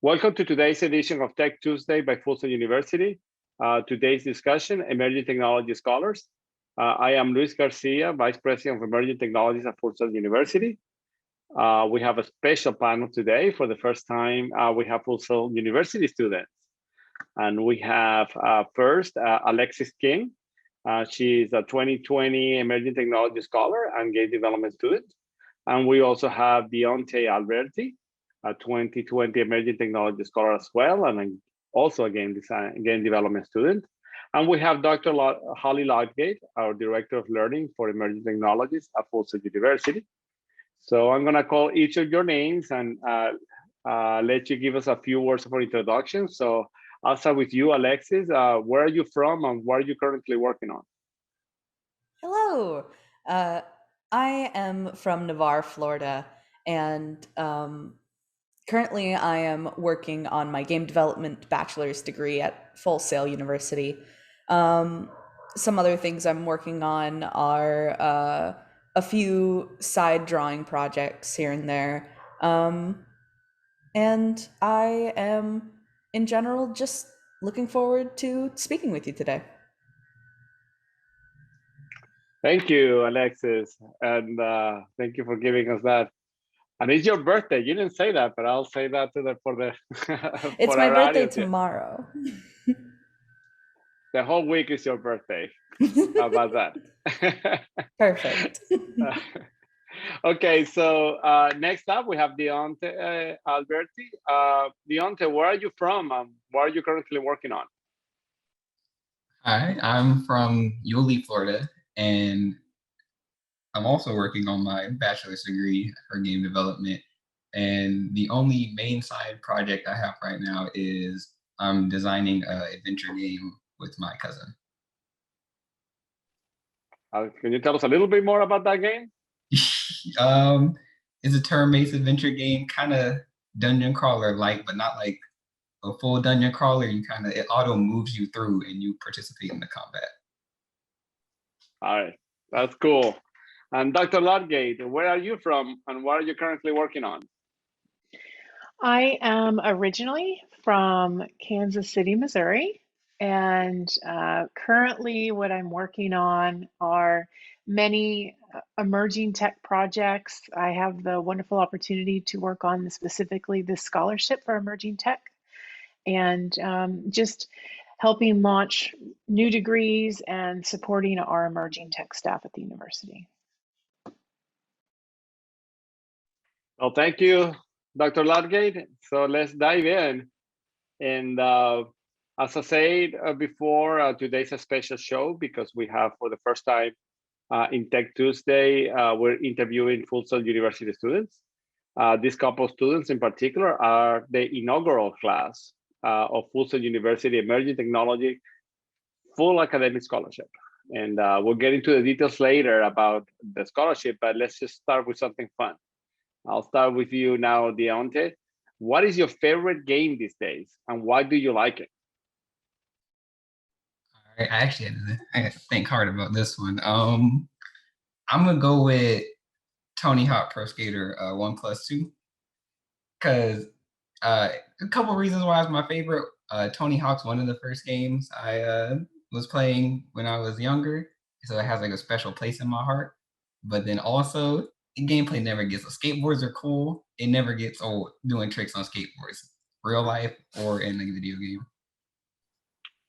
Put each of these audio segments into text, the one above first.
Welcome to today's edition of Tech Tuesday by Full Sail University. Today's discussion, Emerging Technology Scholars. I am Luis Garcia, Vice President of Emerging Technologies at Full Sail University. We have a special panel today. For the first time, we have Full Sail University students. And we have first, Alexis King. She's a 2020 Emerging Technology Scholar and Game Development student. And we also have Deontae Albertie, a 2020 Emerging Technology Scholar as well, and also a game development student. And we have Dr. Holly Ludgate, our Director of Learning for Emerging Technologies at Full Sail University. So I'm gonna call each of your names and let you give us a few words of introduction. So I'll start with you, Alexis. Where are you from and what are you currently working on? Hello, I am from Navarre, Florida, and currently I am working on my game development bachelor's degree at Full Sail University. Some other things I'm working on are a few side drawing projects here and there. And I am, in general, just looking forward to speaking with you today. Thank you, Alexis. And thank you for giving us that. And it's your birthday. You didn't say that, but I'll say that for the It's for my our birthday audience. tomorrow. The whole week is your birthday. How about that? Perfect. Okay, so next up we have Deontae Albertie. Deontae, where are you from? What are you currently working on? Hi, I'm from Yulee, Florida, and I'm also working on my bachelor's degree for game development. And the only main side project I have right now is I'm designing an adventure game with my cousin. Can you tell us a little bit more about that game? It's a turn-based adventure game, kind of dungeon crawler-like, but not like a full dungeon crawler. It auto moves you through and you participate in the combat. All right, that's cool. And Dr. Ludgate, where are you from and what are you currently working on? I am originally from Kansas City, Missouri, and currently what I'm working on are many emerging tech projects. I have the wonderful opportunity to work on specifically this scholarship for emerging tech and just helping launch new degrees and supporting our emerging tech staff at the university. Well, thank you, Dr. Ludgate. So let's dive in. And as I said before, today's a special show because we have, for the first time in Tech Tuesday, we're interviewing Full Sail University students. This couple of students in particular are the inaugural class of Full Sail University Emerging Technology Full Academic Scholarship. And we'll get into the details later about the scholarship, but let's just start with something fun. I'll start with you now, Deontae. What is your favorite game these days, and why do you like it? All right, I had to think hard about this one. I'm gonna go with Tony Hawk Pro Skater 1+2, because a couple of reasons why it's my favorite. Tony Hawk's one of the first games I was playing when I was younger, so it has like a special place in my heart. But then also, the gameplay never gets old. Skateboards are cool. It never gets old doing tricks on skateboards, real life or in a video game.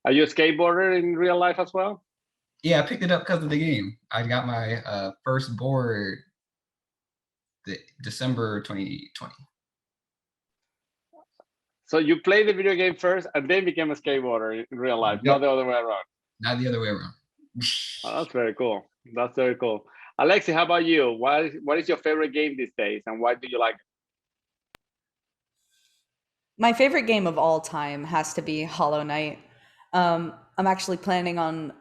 Are you a skateboarder in real life as well? Yeah, I picked it up because of the game. I got my first board December 2020. So you played the video game first and then became a skateboarder in real life, not the other way around. Not the other way around. Oh, that's very cool. That's very cool. Alexi, how about you? What is your favorite game these days and why do you like it? My favorite game of all time has to be Hollow Knight. I'm actually planning on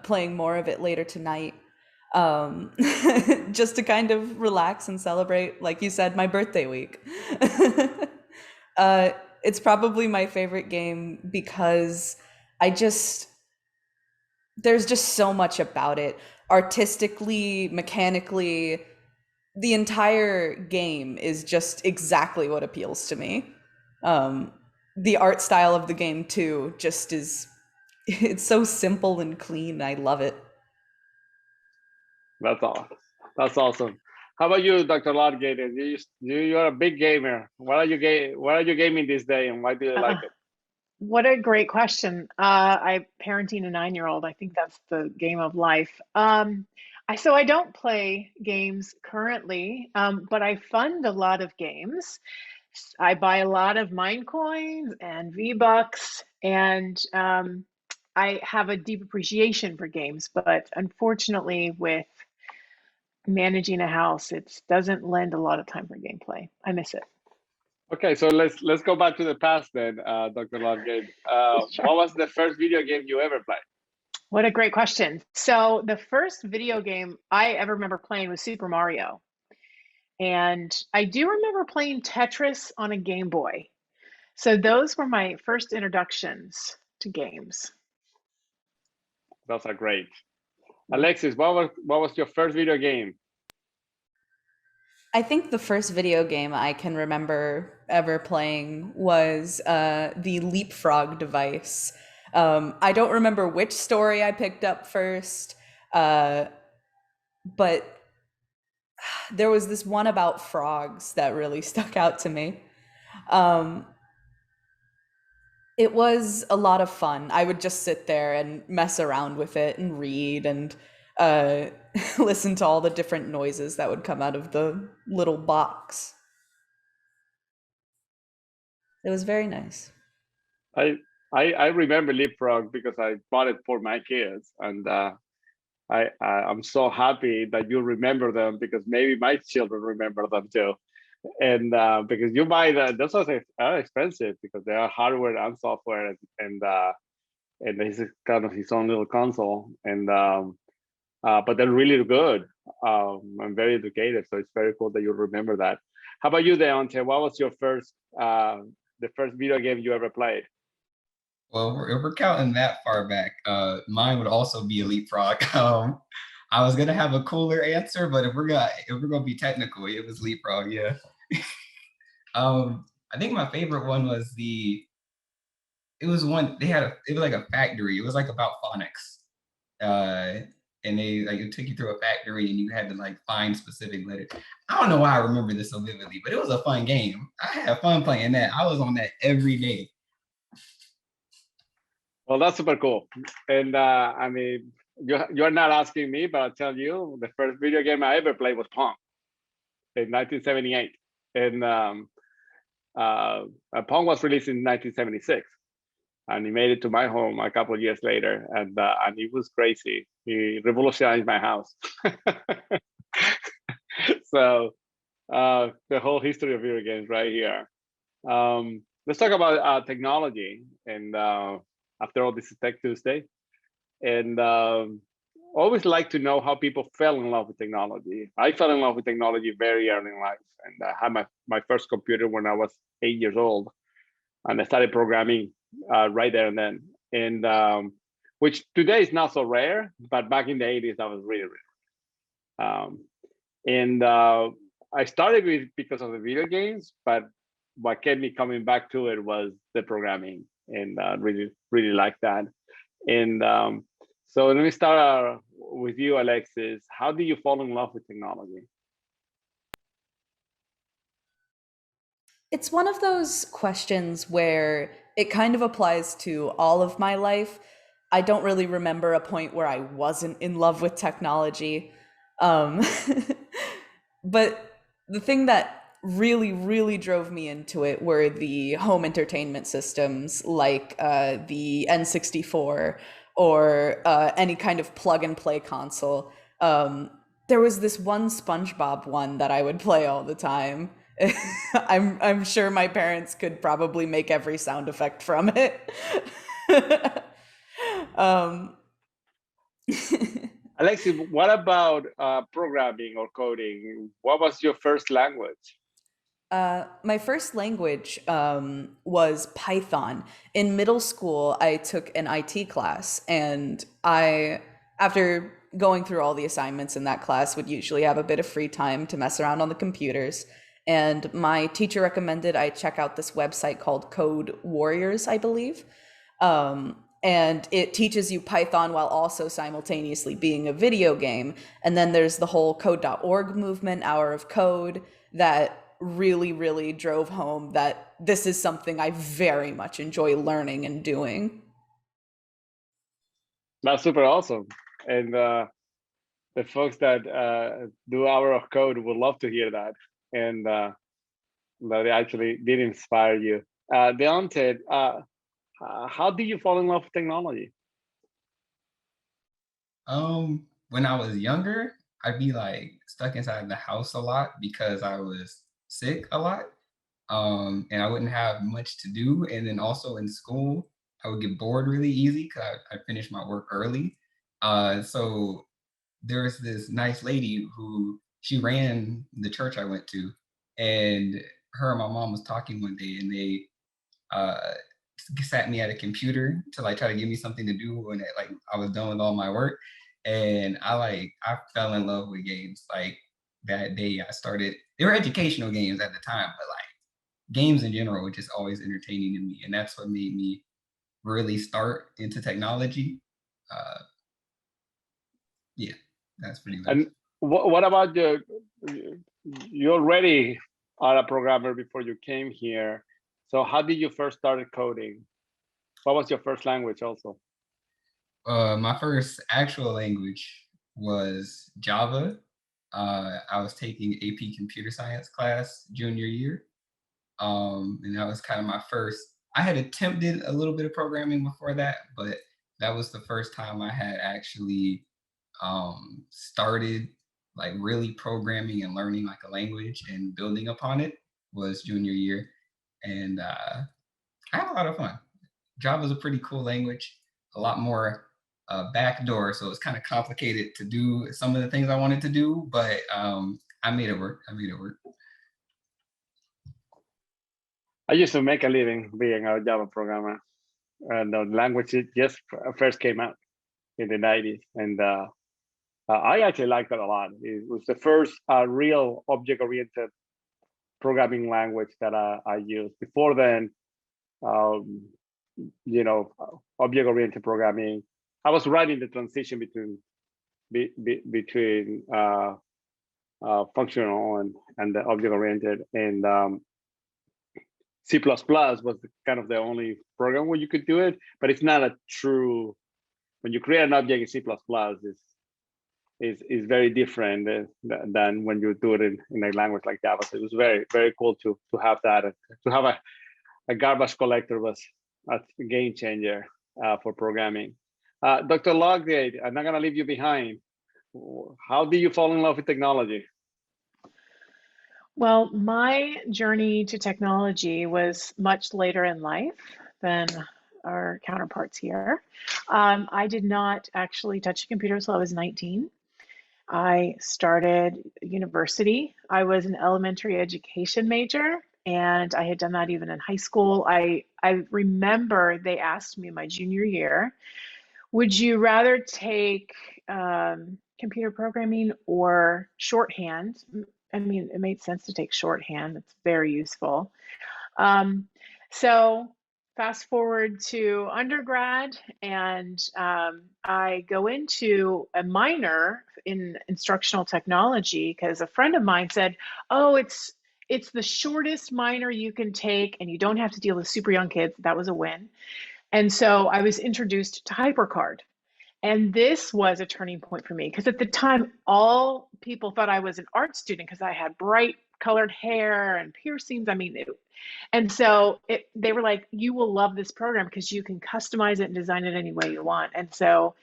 playing more of it later tonight, just to kind of relax and celebrate, like you said, my birthday week. It's probably my favorite game because there's just so much about it. Artistically, mechanically, the entire game is just exactly what appeals to me. the art style of the game too just is, it's so simple and clean. I love it. That's all. That's awesome. How about you, Dr. Ludgate? You're a big gamer. What are you gaming this day, and why do you like it? What a great question. I parenting a 9-year-old. I think that's the game of life. So I don't play games currently, but I fund a lot of games. I buy a lot of mine coins and V-Bucks, and I have a deep appreciation for games, but unfortunately with managing a house, it doesn't lend a lot of time for gameplay. I miss it. Okay, so let's go back to the past then, Dr. Ludgate. Sure. What was the first video game you ever played? What a great question. So the first video game I ever remember playing was Super Mario. And I do remember playing Tetris on a Game Boy. So those were my first introductions to games. Those are great. Alexis, what was your first video game? I think the first video game I can remember ever playing was the Leapfrog device. I don't remember which story I picked up first, but there was this one about frogs that really stuck out to me. It was a lot of fun. I would just sit there and mess around with it and read and listen to all the different noises that would come out of the little box. It was very nice. I remember Leapfrog because I bought it for my kids, and I'm so happy that you remember them, because maybe my children remember them too. And because you buy those are expensive because they are hardware and software, and it's kind of his own little console, and but they're really good and very educated. So it's very cool that you remember that. How about you, Deontae? What was your the first video game you ever played? Well, if we're counting that far back, mine would also be a Leapfrog. I was gonna have a cooler answer, but if we're gonna be technical, it was Leapfrog. Yeah. I think my favorite one was it was like a factory. It was like about phonics. And it took you through a factory and you had to like find specific letters. I don't know why I remember this so vividly, but it was a fun game. I had fun playing that. I was on that every day. Well, that's super cool. And I mean, you're not asking me, but I'll tell you, the first video game I ever played was Pong in 1978. And Pong was released in 1976. And he made it to my home a couple of years later, and it was crazy. He revolutionized my house. So the whole history of video games right here. Let's talk about technology, and after all, this is Tech Tuesday, and always like to know how people fell in love with technology. I fell in love with technology very early in life, and I had my first computer when I was 8 years old, and I started programming right there and then, and which today is not so rare, but back in the 80s that was really rare. And I started because of the video games, but what kept me coming back to it was the programming, and really liked that. And so let me start with you, Alexis. How do you fall in love with technology? It's one of those questions where it kind of applies to all of my life. I don't really remember a point where I wasn't in love with technology. But the thing that really, really drove me into it were the home entertainment systems like the N64 or any kind of plug and play console. There was this one SpongeBob one that I would play all the time. I'm sure my parents could probably make every sound effect from it. Alexis, what about programming or coding? What was your first language? My first language was Python. In middle school, I took an IT class, and after going through all the assignments in that class, would usually have a bit of free time to mess around on the computers. And my teacher recommended I check out this website called Code Warriors, I believe. And it teaches you Python while also simultaneously being a video game. And then there's the whole code.org movement, Hour of Code, that really, really drove home that this is something I very much enjoy learning and doing. That's super awesome. And the folks that do Hour of Code would love to hear that. And that it actually did inspire you. Deontae, how did you fall in love with technology? When I was younger, I'd be like stuck inside the house a lot because I was sick a lot. And I wouldn't have much to do. And then also in school, I would get bored really easy because I finished my work early. So there was this nice lady who she ran the church I went to, and her and my mom was talking one day, and they sat me at a computer to like try to give me something to do when like I was done with all my work. And I fell in love with games. Like that day I started, they were educational games at the time, but like games in general were just always entertaining to me. And that's what made me really start into technology. Yeah, that's pretty much. And what about you already are a programmer before you came here. So how did you first start coding? What was your first language also? My first actual language was Java. I was taking AP computer science class junior year. And that was kind of my first. I had attempted a little bit of programming before that, but that was the first time I had actually started like really programming and learning like a language and building upon it was junior year. And I had a lot of fun. Java is a pretty cool language, a lot more backdoor, so it's kind of complicated to do some of the things I wanted to do, but I made it work. I used to make a living being a Java programmer, and the language just first came out in the 90s, and I actually liked it a lot. It was the first real object-oriented programming language that I used. Before then, object-oriented programming, I was right in the transition between functional and the object-oriented, and C++ was kind of the only program where you could do it, but it's not a true. When you create an object in C++, is very different than when you do it in a language like Java. So it was very, very cool to have that. To have a garbage collector was a game changer for programming. Dr. Ludgate, I'm not gonna leave you behind. How did you fall in love with technology? Well, my journey to technology was much later in life than our counterparts here. I did not actually touch a computer until I was 19. I started university. I was an elementary education major, and I had done that even in high school. I remember they asked me my junior year, would you rather take computer programming or shorthand? I mean, it made sense to take shorthand. It's very useful. So fast forward to undergrad, and I go into a minor in instructional technology because a friend of mine said, oh, it's the shortest minor you can take and you don't have to deal with super young kids. That was a win. And so I was introduced to HyperCard. And this was a turning point for me because at the time, all people thought I was an art student because I had bright colored hair and piercings. I mean, and so they were like, you will love this program because you can customize it and design it any way you want. And so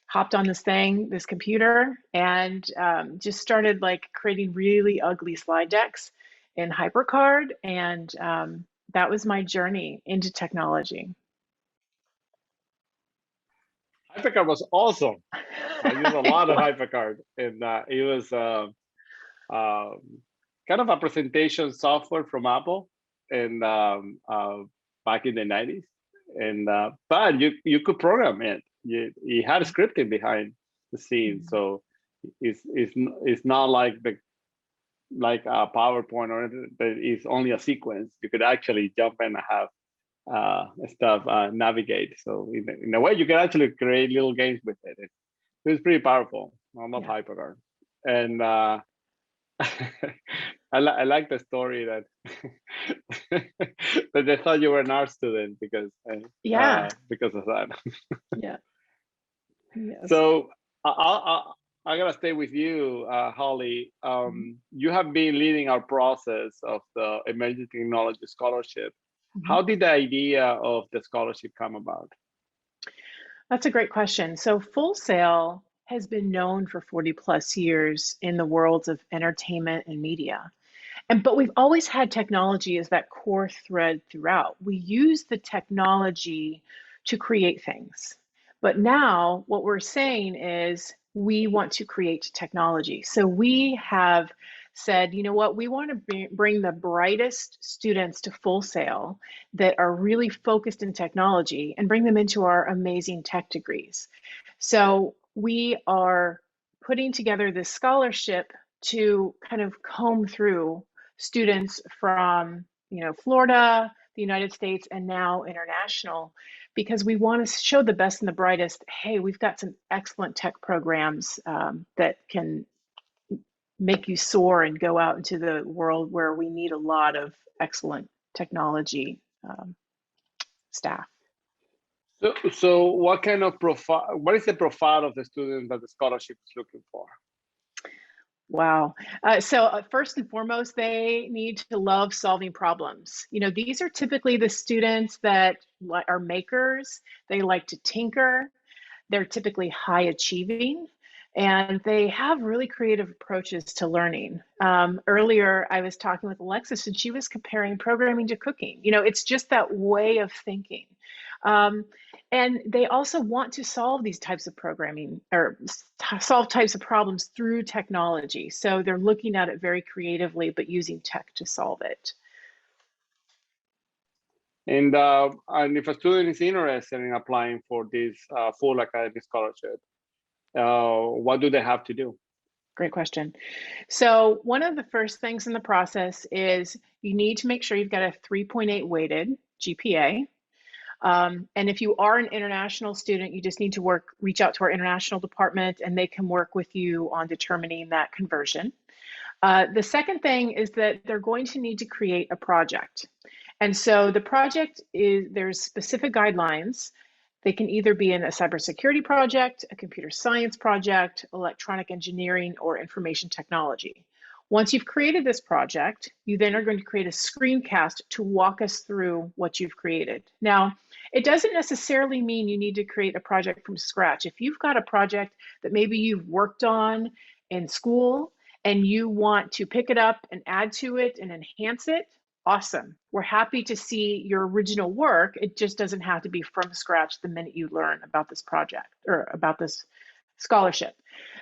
hopped on this computer, and just started like creating really ugly slide decks in HyperCard. And that was my journey into technology. HyperCard was awesome. I used a lot of HyperCard, and it was kind of a presentation software from Apple, and back in the 90s. And but you could program it. You had scripting behind the scenes, so it's not like like a PowerPoint or that is only a sequence. You could actually jump in and have stuff navigate. So in a way, you can actually create little games with it. It's pretty powerful. I love HyperCard. And I like the story that that they thought you were an art student because of that. Yeah. Yes. So I gotta stay with you, Holly. You have been leading our process of the Emerging Technology Scholarship. How did the idea of the scholarship come about? That's a great question. So Full Sail has been known for 40 plus years in the worlds of entertainment and media. But we've always had technology as that core thread throughout. We use the technology to create things. But now what we're saying is we want to create technology. So we have said, you know what, we want to bring the brightest students to Full Sail that are really focused in technology and bring them into our amazing tech degrees. So we are putting together this scholarship to kind of comb through students from, Florida, the United States, and now international, because we want to show the best and the brightest. Hey, we've got some excellent tech programs that can make you soar and go out into the world where we need a lot of excellent technology staff. So what kind of profile, what is the profile of the student that the scholarship is looking for? Wow. So first and foremost, they need to love solving problems. These are typically the students that are makers. They like to tinker. They're typically high achieving, and they have really creative approaches to learning. Earlier, I was talking with Alexis, and she was comparing programming to cooking. It's just that way of thinking. And they also want to solve these types of programming or solve types of problems through technology. So they're looking at it very creatively, but using tech to solve it. And if a student is interested in applying for this full academic scholarship, what do they have to do? Great question. So one of the first things in the process is you need to make sure you've got a 3.8 weighted GPA. And if you are an international student, you just need to reach out to our international department, and they can work with you on determining that conversion. The second thing is that they're going to need to create a project. And so the project there's specific guidelines. They can either be in a cybersecurity project, a computer science project, electronic engineering, or information technology. Once you've created this project, you then are going to create a screencast to walk us through what you've created. Now, it doesn't necessarily mean you need to create a project from scratch. If you've got a project that maybe you've worked on in school and you want to pick it up and add to it and enhance it, awesome. We're happy to see your original work. It just doesn't have to be from scratch the minute you learn about this project or about this scholarship.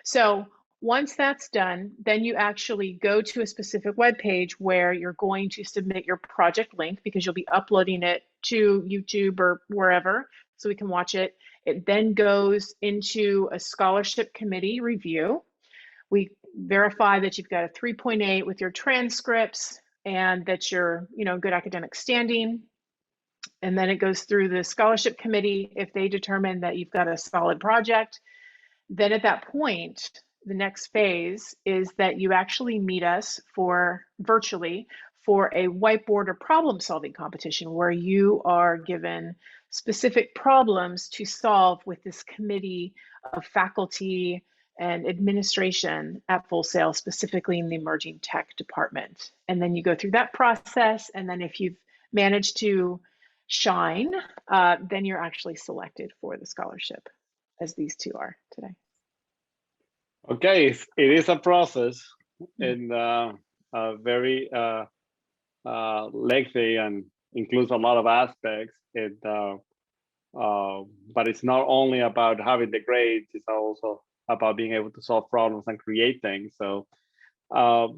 So once that's done, then you actually go to a specific web page where you're going to submit your project link, because you'll be uploading it to YouTube or wherever so we can watch it. It then goes into a scholarship committee review. We verify that you've got a 3.8 with your transcripts and that you're, good academic standing. And then it goes through the scholarship committee. If they determine that you've got a solid project, then at that point, the next phase is that you actually meet us virtually for a whiteboard or problem solving competition where you are given specific problems to solve with this committee of faculty and administration at Full Sail, specifically in the emerging tech department. And then you go through that process. And then if you've managed to shine, then you're actually selected for the scholarship, as these two are today. Okay, it is a process and very lengthy and includes a lot of aspects. But it's not only about having the grades, it's also about being able to solve problems and create things. So now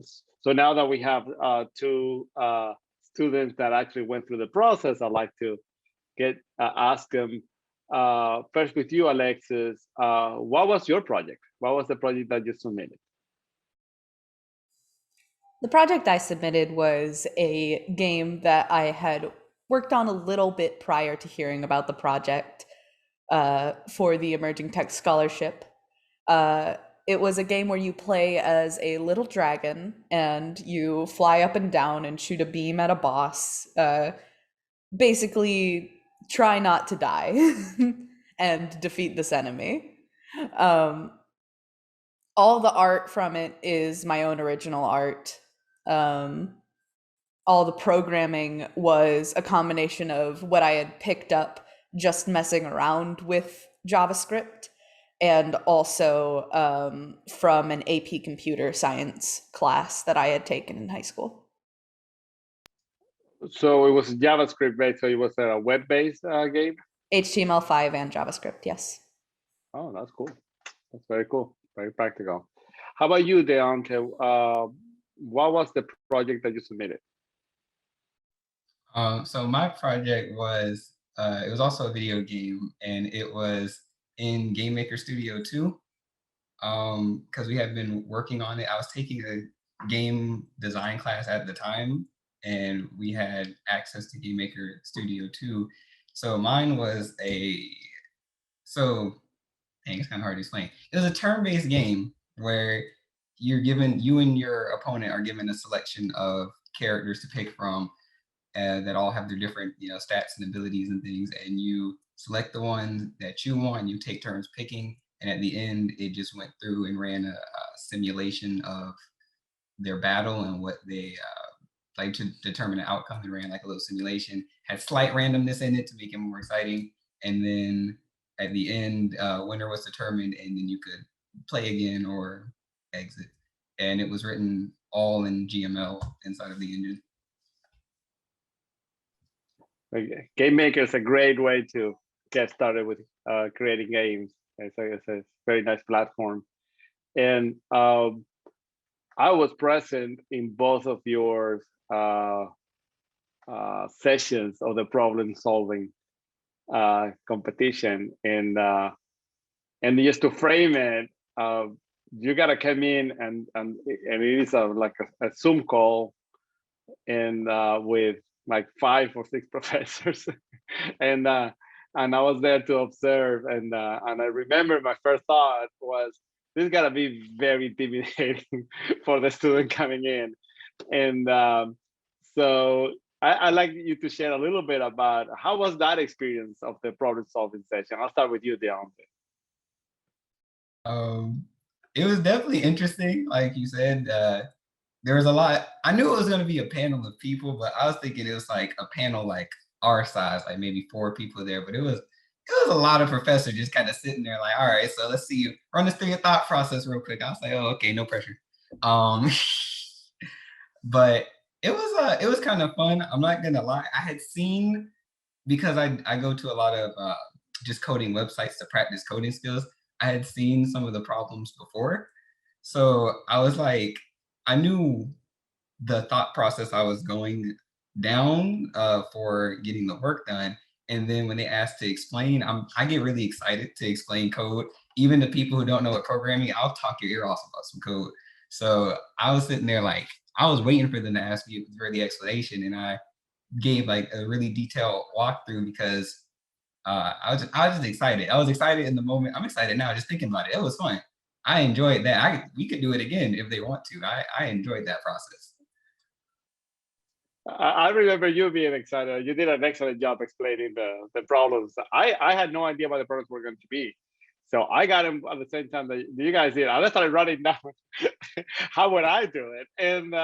that we have two students that actually went through the process, I'd like to ask them first with you, Alexis. What was your project? What was the project that you submitted? The project I submitted was a game that I had worked on a little bit prior to hearing about the project for the Emerging Tech Scholarship. It was a game where you play as a little dragon and you fly up and down and shoot a beam at a boss. Basically, try not to die and defeat this enemy. All the art from it is my own original art. All the programming was a combination of what I had picked up just messing around with JavaScript and also from an AP computer science class that I had taken in high school. So it was JavaScript based, so it was a web-based game? HTML5 and JavaScript, yes. Oh, that's cool. That's very cool. Very practical. How about you, Deontae? What was the project that you submitted? So my project was, it was also a video game, and it was in Game Maker Studio 2. Because we had been working on it. I was taking a game design class at the time, and we had access to Game Maker Studio 2. So mine was it's kind of hard to explain. It was a turn-based game where you and your opponent are given a selection of characters to pick from that all have their different, stats and abilities and things, and you select the one that you want, and you take turns picking, and at the end, it just went through and ran a simulation of their battle and what they like to determine the outcome. It ran like a little simulation, had slight randomness in it to make it more exciting, and then at the end, winner was determined, and then you could play again or exit. And it was written all in GML inside of the engine. Game Maker is a great way to get started with creating games. It's a very nice platform. And I was present in both of your sessions of the problem solving competition. And just to frame it, you gotta come in and it is like a Zoom call and with like 5 or 6 professors, and I was there to observe, and I remember my first thought was, this is gonna be very intimidating for the student coming in, and so I'd like you to share a little bit about how was that experience of the problem solving session. I'll start with you, Deontae. It was definitely interesting, like you said. There was a lot. I knew it was going to be a panel of people, but I was thinking it was like a panel like our size, like maybe 4 people there. But it was a lot of professors just kind of sitting there, like, all right, so let's see you run us through your thought process real quick. I was like, oh, okay, no pressure. But it was kind of fun. I'm not gonna lie. I had seen, because I go to a lot of just coding websites to practice coding skills. I had seen some of the problems before, so I was like, I knew the thought process I was going down for getting the work done. And then when they asked to explain, I get really excited to explain code. Even to people who don't know what programming, I'll talk your ear off about some code. So I was sitting there like, I was waiting for them to ask me for the explanation, and I gave like a really detailed walkthrough because I was just excited. I was excited in the moment. I'm excited now just thinking about it. It was fun. I enjoyed that. We could do it again if they want to. I enjoyed that process. I remember you being excited. You did an excellent job explaining the problems. I had no idea what the problems were going to be. So I got them at the same time that you guys did. I started writing down how would I do it. And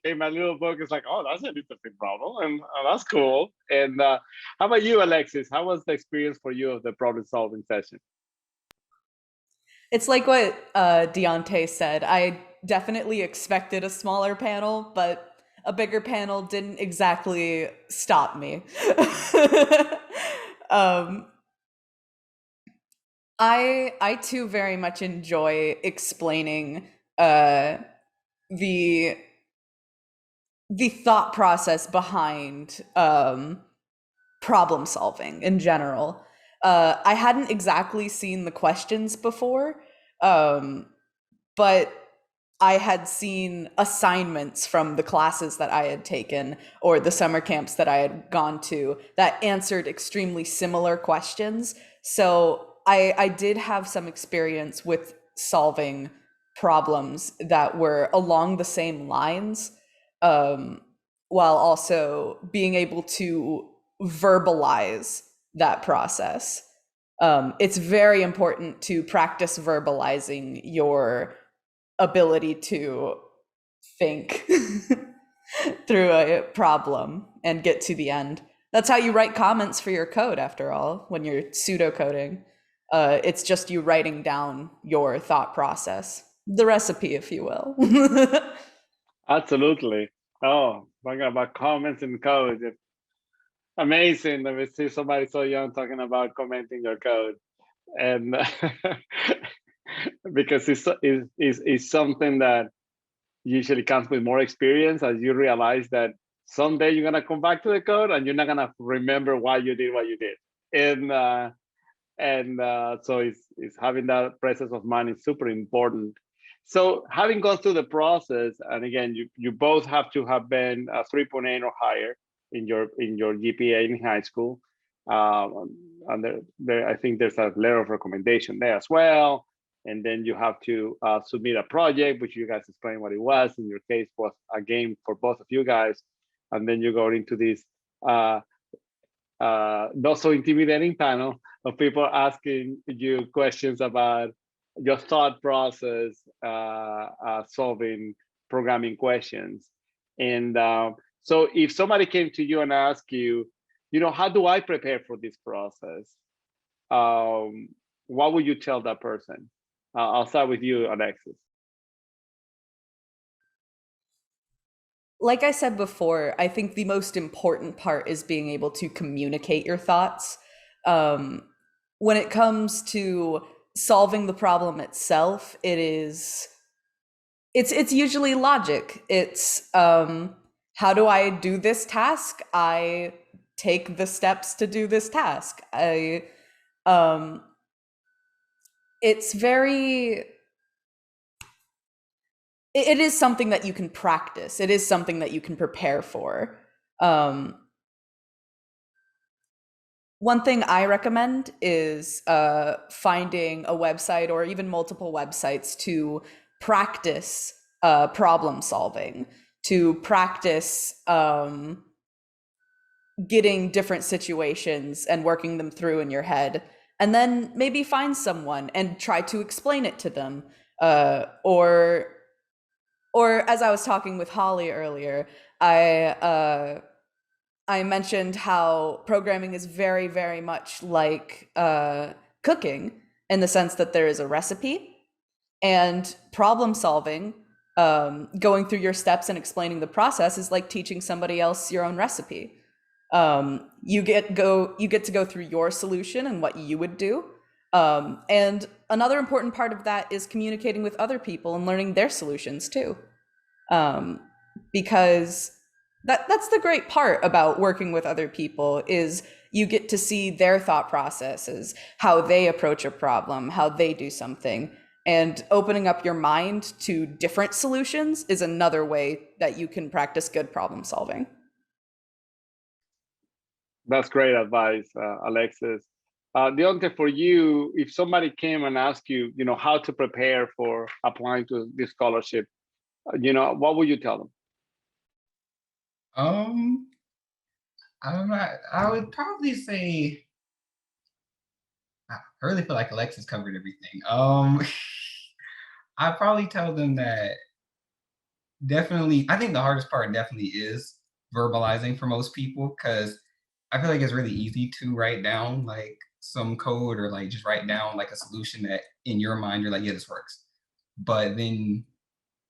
in my little book, it's like, oh, that's an interesting problem. And that's cool. And how about you, Alexis? How was the experience for you of the problem solving session? It's like what Deontae said. I definitely expected a smaller panel, but a bigger panel didn't exactly stop me. I too very much enjoy explaining the thought process behind problem solving in general. I hadn't exactly seen the questions before, but I had seen assignments from the classes that I had taken or the summer camps that I had gone to that answered extremely similar questions. So I did have some experience with solving problems that were along the same lines, while also being able to verbalize that process. It's very important to practice verbalizing your ability to think through a problem and get to the end. That's how you write comments for your code, after all, when you're pseudocoding. It's just you writing down your thought process, the recipe, if you will. Absolutely. Oh, talking about comments in code. It's amazing that we see somebody so young talking about commenting your code. And because it's something that usually comes with more experience as you realize that someday you're gonna come back to the code and you're not gonna remember why you did what you did. So it's having that presence of mind is super important. So having gone through the process, and again, you both have to have been a 3.8 or higher in your GPA in high school. And I think there's a letter of recommendation there as well. And then you have to submit a project, which you guys explained what it was. In your case, was a game for both of you guys. And then you go into this not so intimidating panel of people asking you questions about your thought process, solving programming questions. And so if somebody came to you and asked you, how do I prepare for this process? What would you tell that person? I'll start with you, Alexis. Like I said before, I think the most important part is being able to communicate your thoughts. When it comes to solving the problem itself, it's usually logic. It's how do I do this task? I take the steps to do this task. It's very, it is something that you can practice. It is something that you can prepare for. One thing I recommend is finding a website or even multiple websites to practice problem solving, to practice getting different situations and working them through in your head, and then maybe find someone and try to explain it to them. Or as I was talking with Holly earlier, I mentioned how programming is very, very much like cooking, in the sense that there is a recipe, and problem solving, going through your steps and explaining the process, is like teaching somebody else your own recipe. You get to go through your solution and what you would do. And another important part of that is communicating with other people and learning their solutions too. Because that's the great part about working with other people, is you get to see their thought processes, how they approach a problem, how they do something. And opening up your mind to different solutions is another way that you can practice good problem solving. That's great advice, Alexis. Deontae, for you, if somebody came and asked you, how to prepare for applying to this scholarship, what would you tell them? I would probably say, I really feel like Alexis covered everything. I'd probably tell them that definitely, I think the hardest part definitely is verbalizing for most people, because I feel like it's really easy to write down like some code, or like just write down like a solution that in your mind you're like, yeah, this works. But then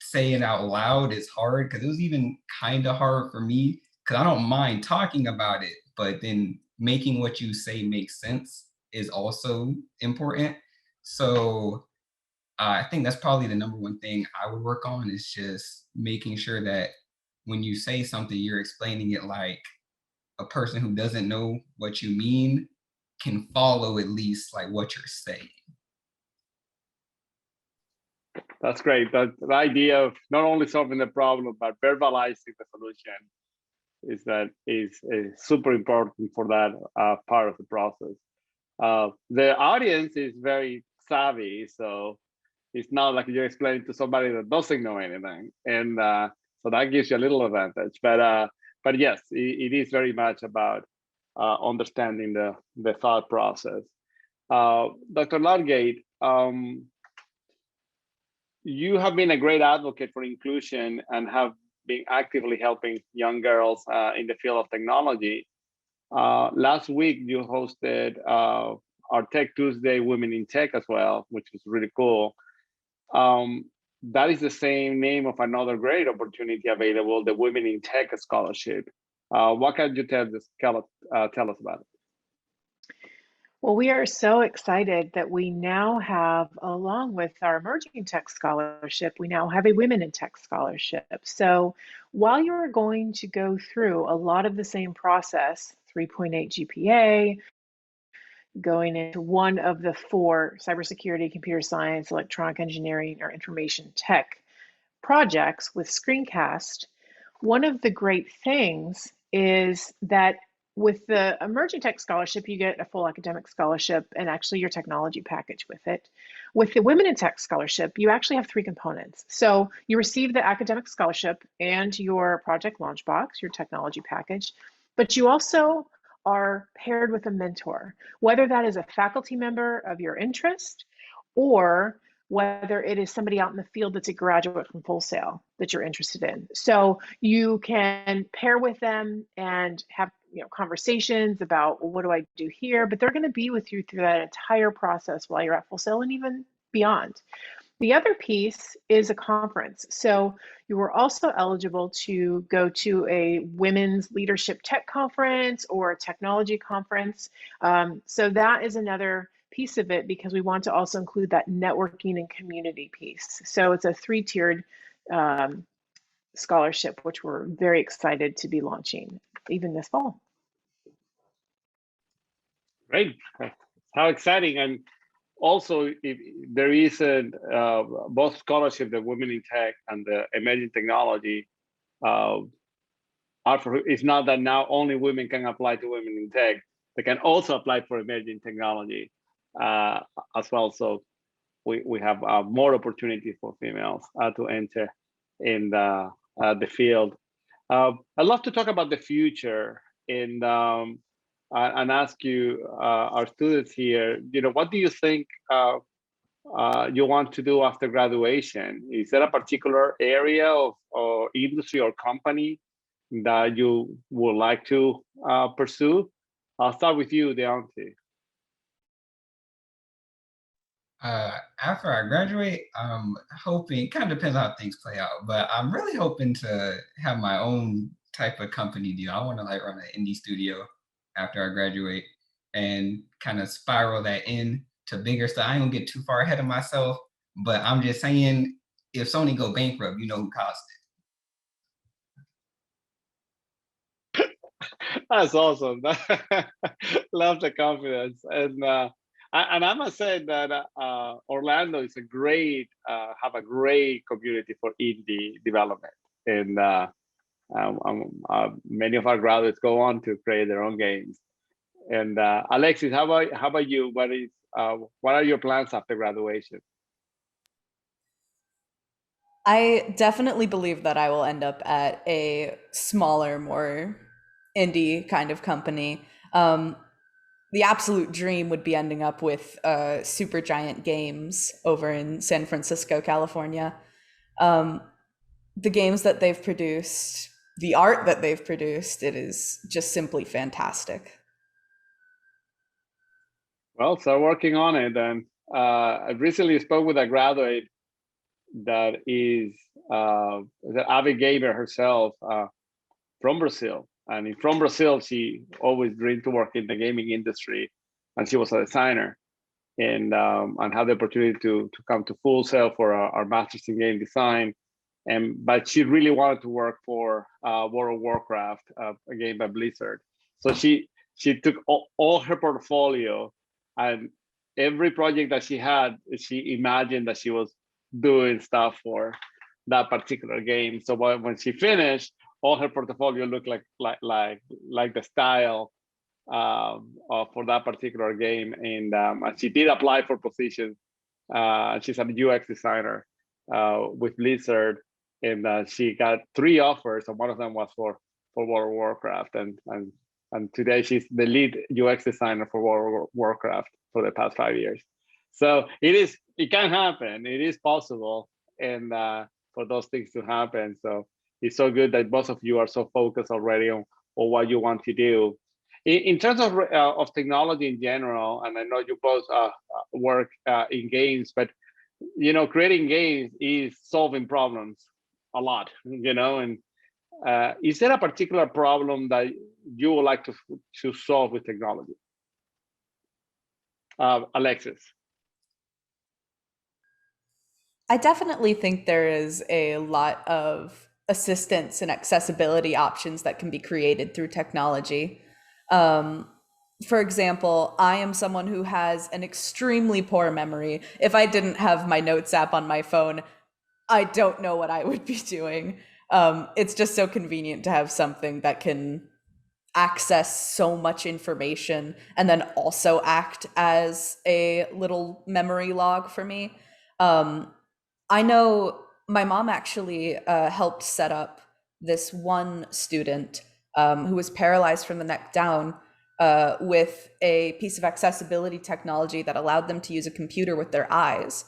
say it out loud is hard, because it was even kind of hard for me, because I don't mind talking about it, but then making what you say make sense is also important. So I think that's probably the number one thing I would work on, is just making sure that when you say something, you're explaining it like a person who doesn't know what you mean can follow at least like what you're saying. That's great. The idea of not only solving the problem, but verbalizing the solution is super important for that part of the process. The audience is very savvy, so it's not like you're explaining to somebody that doesn't know anything, and so that gives you a little advantage. But yes, it is very much about understanding the thought process. Dr. Ludgate, you have been a great advocate for inclusion and have been actively helping young girls in the field of technology. Last week, you hosted our Tech Tuesday Women in Tech as well, which was really cool. That is the same name of another great opportunity available, the Women in Tech Scholarship. What can you tell us about it? Well, we are so excited that we now have, along with our Emerging Tech Scholarship, we now have a Women in Tech Scholarship. So while you're going to go through a lot of the same process, 3.8 GPA, going into one of the 4 cybersecurity, computer science, electronic engineering, or information tech projects with Screencast, one of the great things is that with the Emerging Tech Scholarship, you get a full academic scholarship and actually your technology package with it. With the Women in Tech Scholarship, you actually have 3 components. So you receive the academic scholarship and your project launch box, your technology package, but you also are paired with a mentor, whether that is a faculty member of your interest or whether it is somebody out in the field that's a graduate from Full Sail that you're interested in. So you can pair with them and have conversations about, well, what do I do here? But they're going to be with you through that entire process while you're at Full Sail and even beyond. The other piece is a conference. So you are also eligible to go to a women's leadership tech conference or a technology conference. So that is another piece of it because we want to also include that networking and community piece. So it's a 3-tiered scholarship, which we're very excited to be launching even this fall. Great. How exciting. And also, if there is both scholarship, the Women in Tech and the Emerging Technology, it's not that now only women can apply to Women in Tech, they can also apply for Emerging Technology as well. So we have more opportunities for females to enter in the field. I'd love to talk about the future and ask you, our students here, what do you think you want to do after graduation? Is there a particular area or industry or company that you would like to pursue? I'll start with you, Deontae. After I graduate, I'm hoping, kind of depends on how things play out, but I'm really hoping to have my own type of company deal. I want to like run an indie studio after I graduate and kind of spiral that in to bigger stuff. I ain't gonna get too far ahead of myself, but I'm just saying, if Sony go bankrupt, you know who caused it. That's awesome. Love the confidence. And I must say that Orlando is have a great community for indie development. And many of our graduates go on to create their own games. And Alexis, how about you? What are your plans after graduation? I definitely believe that I will end up at a smaller, more indie kind of company. The absolute dream would be ending up with Super Giant Games over in San Francisco, California. The games that they've produced, the art that they've produced, it is just simply fantastic. Well, start working on it. And I recently spoke with a graduate that is the avid gamer herself from Brazil. And from Brazil, she always dreamed to work in the gaming industry, and she was a designer, and had the opportunity to come to Full Sail for our master's in game design. But she really wanted to work for World of Warcraft, a game by Blizzard. So she took all her portfolio, and every project that she had, she imagined that she was doing stuff for that particular game. So when she finished, all her portfolio looked like the style for that particular game. And she did apply for positions. She's a UX designer with Blizzard, and she got 3 offers, and one of them was for World of Warcraft. And today she's the lead UX designer for World of Warcraft for the past 5 years. So it can happen. It is possible, and for those things to happen. So it's so good that both of you are so focused already on what you want to do. In terms of technology in general, and I know you both work in games, but creating games is solving problems a lot, and is there a particular problem that you would like to solve with technology? Alexis. I definitely think there is a lot of assistance and accessibility options that can be created through technology. For example, I am someone who has an extremely poor memory. If I didn't have my Notes app on my phone, I don't know what I would be doing. It's just so convenient to have something that can access so much information and then also act as a little memory log for me. I know my mom actually helped set up this one student who was paralyzed from the neck down with a piece of accessibility technology that allowed them to use a computer with their eyes.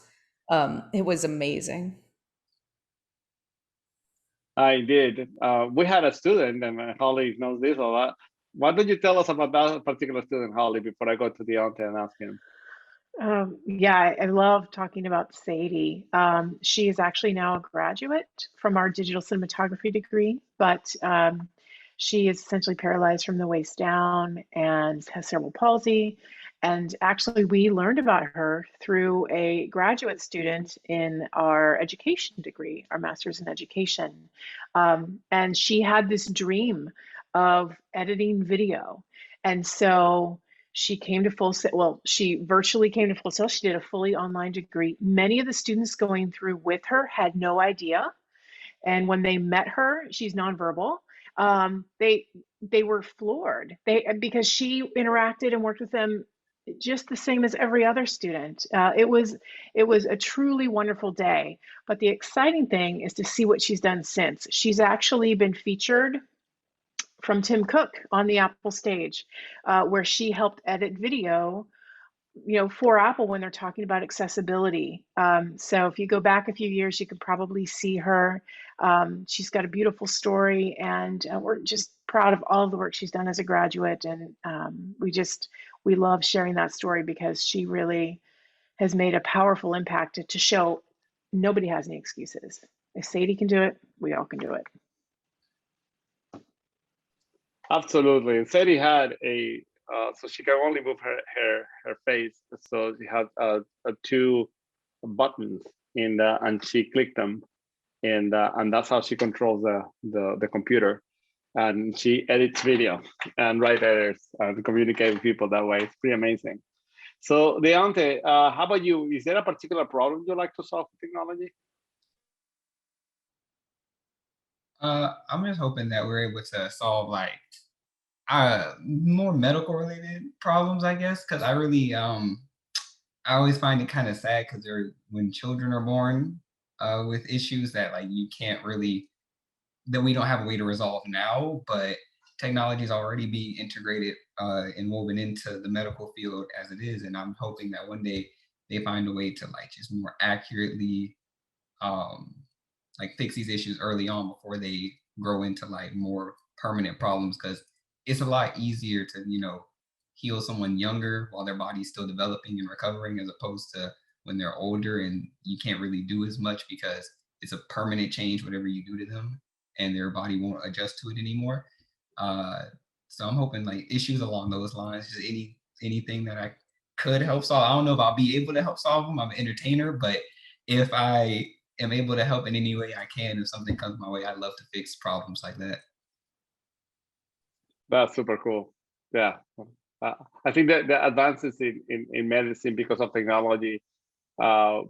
It was amazing. I did. We had a student, and Holly knows this a lot. Why don't you tell us about that particular student, Holly, before I go to Deontae and ask him? Yeah, I love talking about Sadie. She is actually now a graduate from our digital cinematography degree, but she is essentially paralyzed from the waist down and has cerebral palsy. And actually, we learned about her through a graduate student in our education degree, our master's in education. And she had this dream of editing video. And so she came to Full Sail. Well, she virtually came to Full Sail. She did a fully online degree. Many of the students going through with her had no idea. And when they met her, she's nonverbal. They were floored. Because she interacted and worked with them just the same as every other student. It was a truly wonderful day. But the exciting thing is to see what she's done since. She's actually been featured from Tim Cook on the Apple stage, where she helped edit video, for Apple when they're talking about accessibility. So if you go back a few years, you could probably see her. She's got a beautiful story, and we're just proud of all of the work she's done as a graduate. And we love sharing that story because she really has made a powerful impact to show nobody has any excuses. If Sadie can do it, we all can do it. Absolutely. And Sadie had so she can only move her face. So she had 2 buttons and she clicked them, and that's how she controls the computer. And she edits video and write edits to communicate with people that way. It's pretty amazing. So Deontae, how about you? Is there a particular problem you like to solve with technology? I'm just hoping that we're able to solve more medical related problems, I guess, because I really I always find it kind of sad because when children are born with issues that you can't really, that we don't have a way to resolve now, but technology is already being integrated and woven into the medical field as it is, and I'm hoping that one day they find a way to just more accurately fix these issues early on before they grow into more permanent problems, because it's a lot easier to heal someone younger while their body's still developing and recovering, as opposed to when they're older and you can't really do as much because it's a permanent change whatever you do to them and their body won't adjust to it anymore. So I'm hoping issues along those lines, just anything that I could help solve. I don't know if I'll be able to help solve them. I'm an entertainer, but if I am able to help in any way I can, if something comes my way, I'd love to fix problems like that. That's super cool. Yeah. I think that the advances in medicine because of technology are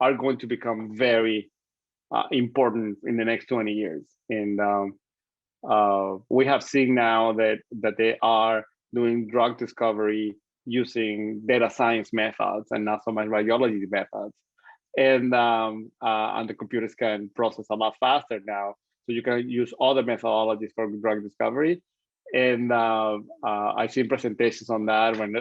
are going to become very important in the next 20 years. And we have seen now that they are doing drug discovery using data science methods and not so much biology methods. And the computers can process a lot faster now. So you can use other methodologies for drug discovery. And I've seen presentations on that when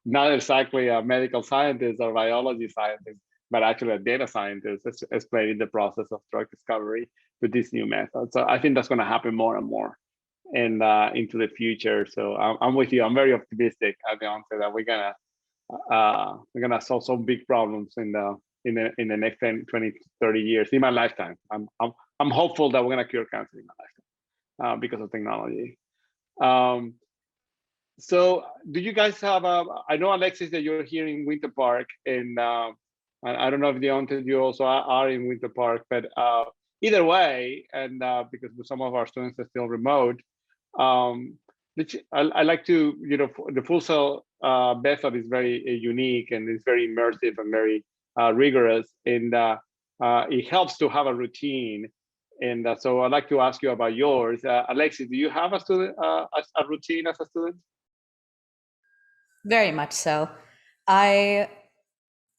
not exactly a medical scientist or biology scientist, but actually a data scientist explaining the process of drug discovery with these new methods. So I think that's going to happen more and more and into the future. So I'm with you. I'm very optimistic at the onset that we're gonna solve some big problems in the next 10, 20, 30 years in my lifetime. I'm hopeful that we're gonna cure cancer in my lifetime because of technology. So do you guys have I know, Alexis, that you're here in Winter Park, and I don't know if Deontae, you also are in Winter Park, but either way, and because some of our students are still remote, I like to, the full cell method is very unique and it's very immersive and very rigorous, and it helps to have a routine. And so I'd like to ask you about yours. Alexis, do you have a student a routine as a student? Very much so. I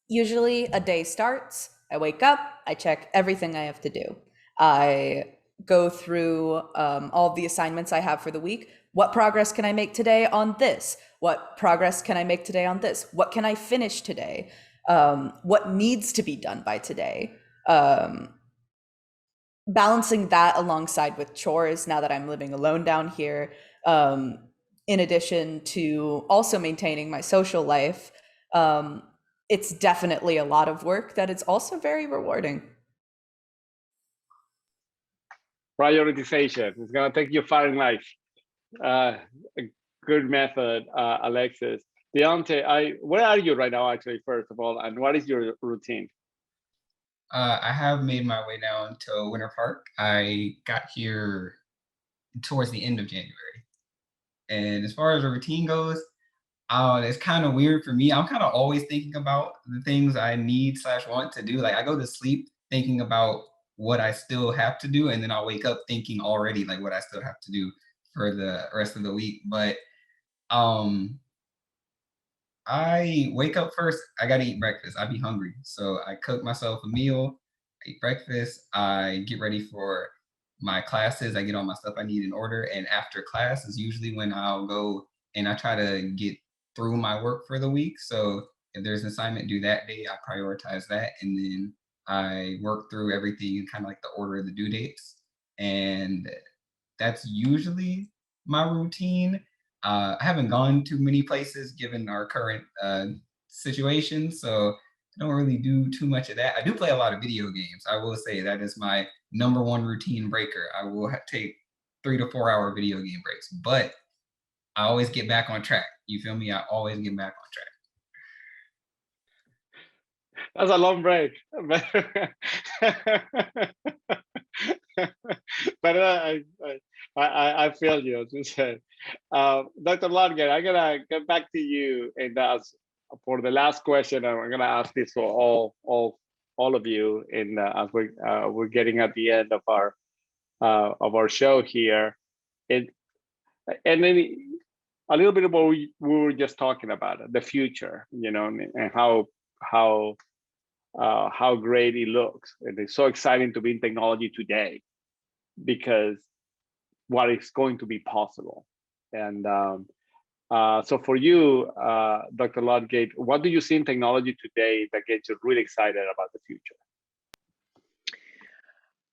usually, a day starts, I wake up, I check everything I have to do. I go through all the assignments I have for the week. What progress can I make today on this? What progress can I make today on this? What can I finish today? What needs to be done by today? Balancing that alongside with chores now that I'm living alone down here, in addition to also maintaining my social life, it's definitely a lot of work that is also very rewarding. Prioritization. It's gonna take you far in life. A good method, Alexis. Deontae, where are you right now, actually, first of all, and what is your routine? I have made my way down to Winter Park. I got here towards the end of January. And as far as the routine goes, it's kind of weird for me. I'm kind of always thinking about the things I need / want to do. Like I go to sleep thinking about what I still have to do, and then I'll wake up thinking already like what I still have to do for the rest of the week. But I wake up first, I gotta eat breakfast. I be hungry. So I cook myself a meal, I eat breakfast, I get ready for my classes, I get all my stuff I need in order. And after class is usually when I'll go and I try to get through my work for the week. So if there's an assignment due that day, I prioritize that. And then I work through everything in kind of like the order of the due dates. And that's usually my routine. I haven't gone to many places given our current situation, so I don't really do too much of that. I do play a lot of video games. I will say that is my #1 routine breaker. I will take 3 to 4 hour video game breaks, but I always get back on track. You feel me? I always get back on track. That's a long break. But I feel you, as you said. Dr. Ludgate, I'm gonna get back to you, and for the last question, I'm gonna ask this for all of you, and as we're getting at the end of our show here, and then a little bit of what we were just talking about, the future, and how great it looks, and it's so exciting to be in technology today because what is going to be possible. And so for you, Dr. Ludgate, what do you see in technology today that gets you really excited about the future?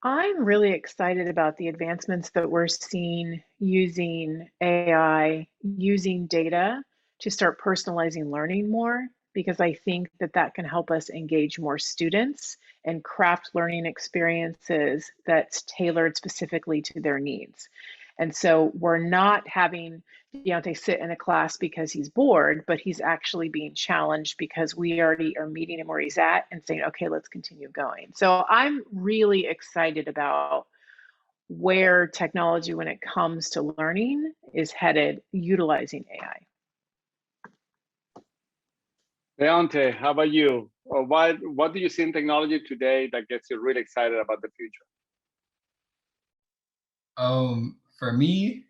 I'm really excited about the advancements that we're seeing using AI, using data to start personalizing learning more, because I think that can help us engage more students and craft learning experiences that's tailored specifically to their needs. And so we're not having Deontae sit in a class because he's bored, but he's actually being challenged because we already are meeting him where he's at and saying, okay, let's continue going. So I'm really excited about where technology, when it comes to learning, is headed utilizing AI. Deontae, how about you? what do you see in technology today that gets you really excited about the future? For me,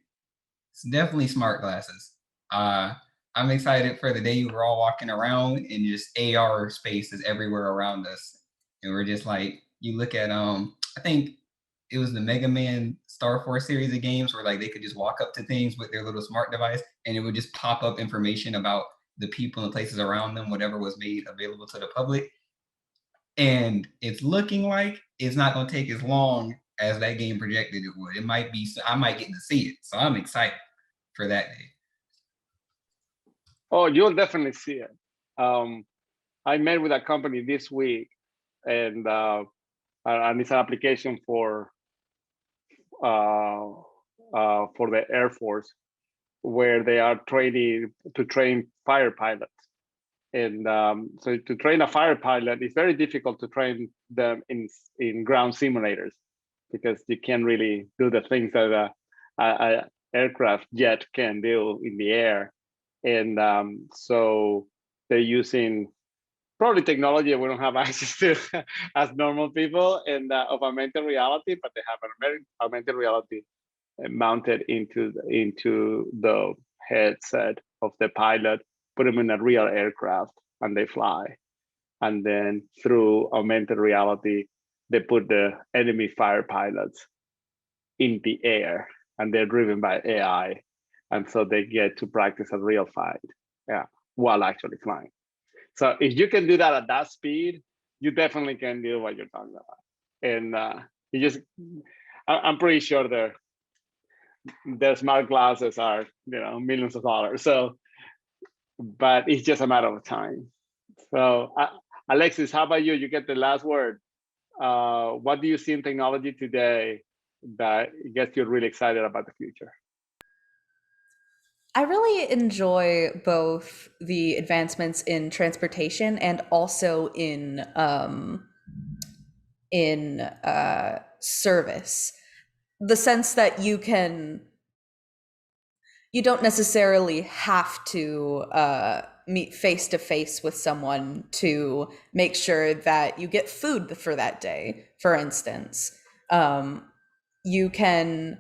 it's definitely smart glasses. I'm excited for the day we're all walking around and just AR space is everywhere around us. And we're just like, you look at I think it was the Mega Man Star Force series of games where like they could just walk up to things with their little smart device and it would just pop up information about the people and places around them, whatever was made available to the public. And it's looking like it's not going to take as long as that game projected it would. It might be, I might get to see it. So I'm excited for that day. Oh, you'll definitely see it. I met with a company this week, and it's an application for the Air Force, where they are training to train fire pilots. And so to train a fire pilot, it's very difficult to train them in ground simulators because you can't really do the things that a aircraft jet can do in the air. And so they're using probably technology we don't have access to as normal people, and of augmented reality, but they have an augmented reality mounted into the headset of the pilot, put them in a real aircraft, and they fly. And then through augmented reality, they put the enemy fire pilots in the air, and they're driven by AI. And so they get to practice a real fight, while actually flying. So if you can do that at that speed, you definitely can do what you're talking about. And I'm pretty sure their smart glasses are, millions of dollars. So, but it's just a matter of time. So Alexis, how about you? You get the last word. What do you see in technology today that gets you really excited about the future? I really enjoy both the advancements in transportation and also in service. The sense that you don't necessarily have to meet face to face with someone to make sure that you get food for that day. For instance, you can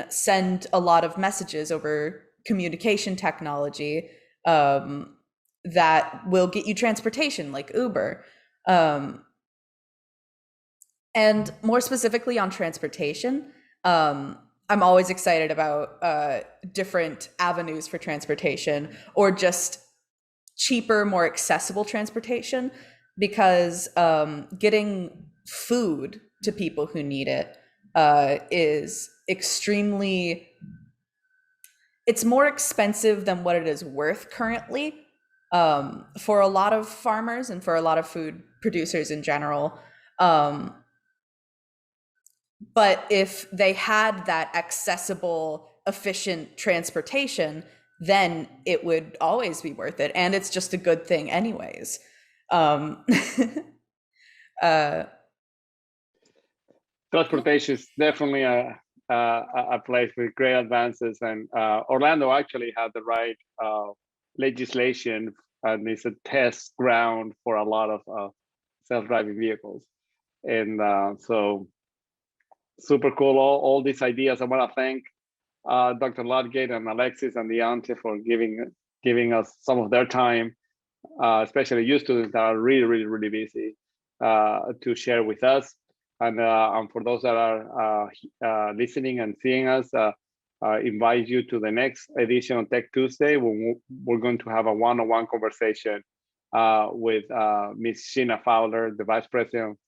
send a lot of messages over communication technology that will get you transportation, like Uber. And more specifically on transportation, I'm always excited about different avenues for transportation, or just cheaper, more accessible transportation, because getting food to people who need it is extremely, it's more expensive than what it is worth currently for a lot of farmers and for a lot of food producers in general. But if they had that accessible, efficient transportation, then it would always be worth it. And it's just a good thing anyways. Transportation is definitely a place with great advances, and Orlando actually had the right legislation, and it's a test ground for a lot of self-driving vehicles. And so super cool, all these ideas. I want to thank Dr. Ludgate and Alexis and Deontae for giving us some of their time, especially you students that are really, really, really busy, to share with us. And for those that are listening and seeing us, invite you to the next edition of Tech Tuesday, when we're going to have a one-on-one conversation with Ms. Sheena Fowler, the Vice President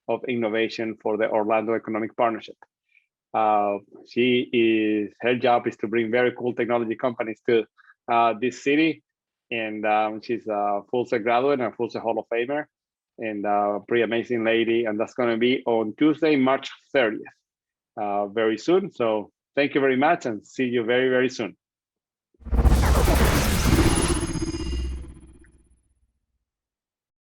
of Innovation for the Orlando Economic Partnership. Her job is to bring very cool technology companies to this city. And she's a full-set graduate and a full-set Hall of Famer, and a pretty amazing lady. And that's going to be on Tuesday, March 30th, very soon. So thank you very much, and see you very, very soon.